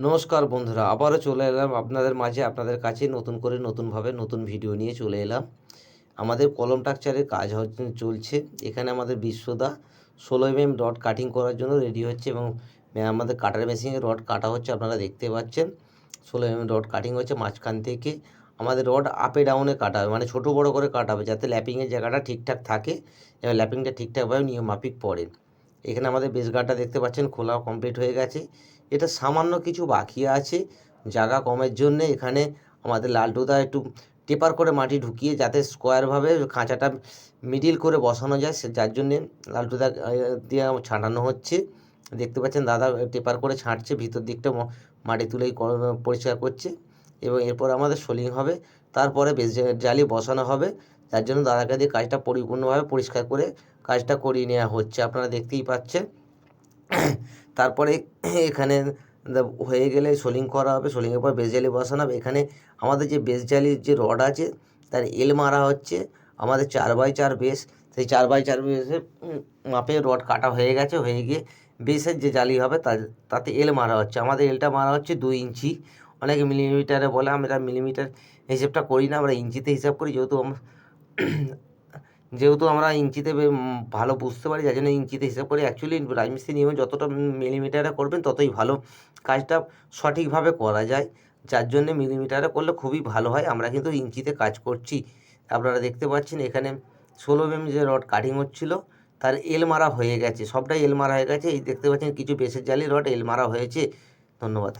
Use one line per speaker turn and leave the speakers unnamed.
নমস্কার বন্ধুরা, আবারও চলে এলাম আপনাদের মাঝে, আপনাদের কাছে নতুন করে নতুনভাবে নতুন ভিডিও নিয়ে চলে এলাম। আমাদের কলম টাকচারের কাজ চলছে। এখানে আমাদের বিশ্বদা 16 রড কাটিং করার জন্য রেডি হচ্ছে এবং আমাদের কাটার মেশিনে রড কাটা হচ্ছে। আপনারা দেখতে পাচ্ছেন 16 রড কাটিং হচ্ছে। মাঝখান থেকে আমাদের রড আপে ডাউনে কাটা হবে, মানে ছোটো বড়ো করে কাটা হবে, যাতে ল্যাপিংয়ের জায়গাটা ঠিকঠাক থাকে এবং ল্যাপিংটা ঠিকঠাকভাবে নিয়ম মাফিক পড়ে। এখানে আমাদের বেস গার্ডটা দেখতে পাচ্ছেন খোলা কমপ্লিট হয়ে গেছে। এটা সামান্য কিছু বাকি আছে জায়গা কমের জন্যে। এখানে আমাদের লালটুদা একটু টেপার করে মাটি ঢুকিয়ে যাতে স্কোয়ারভাবে খাঁচাটা মিডিল করে বসানো যায়, যার জন্যে লালটুদা দিয়ে ছাঁটানো হচ্ছে। দেখতে পাচ্ছেন দাদা টেপার করে ছাঁটছে, ভিতর দিকটা মাটি তুলেই পরিষ্কার করছে এবং এরপর আমাদের সোলিং হবে। তারপরে বেস জালি বসানো হবে, যার জন্য দাদাকে দিয়ে কাজটা পরিপূর্ণভাবে পরিষ্কার করে কাজটা করিয়ে নেওয়া হচ্ছে, আপনারা দেখতেই পাচ্ছেন। তারপরে এখানে হয়ে গেলে সোলিং করা হবে, সোলিংয়ের পর বেস জালি বসানো হবে। এখানে আমাদের যে বেস জালির যে রড আছে তার এল মারা হচ্ছে। আমাদের 4x4 বেস, সেই 4x4 বেসের মাপে রড কাটা হয়ে গেছে, হয়ে গিয়ে বেসের যে জালি হবে তাতে এল মারা হচ্ছে। আমাদের এলটা মারা হচ্ছে 2 ইঞ্চি, অনেকে মিলিমিটারে বলে, আমরা মিলিমিটার হিসেবটা করি না, আমরা ইঞ্চিতে হিসাব করি। যেহেতু আমরা ইঞ্চিতে ভালো বুঝতে পারি, যার জন্য ইঞ্চিতে হিসাব করি। অ্যাকচুয়ালি রাজমিস্ত্রি নিয়মে যতটা মিলিমিটারে করবেন ততই ভালো কাজটা সঠিকভাবে করা যায়, যার জন্যে মিলিমিটারে করলে খুবই ভালো হয়। আমরা কিন্তু ইঞ্চিতে কাজ করছি। আপনারা দেখতে পাচ্ছেন এখানে 16 যে রড কাটিং হচ্ছিল তার এল মারা হয়ে গেছে, সবটাই এল মারা হয়ে গেছে। এই দেখতে পাচ্ছেন কিছু বেসের জালি রড এল মারা হয়েছে। ধন্যবাদ।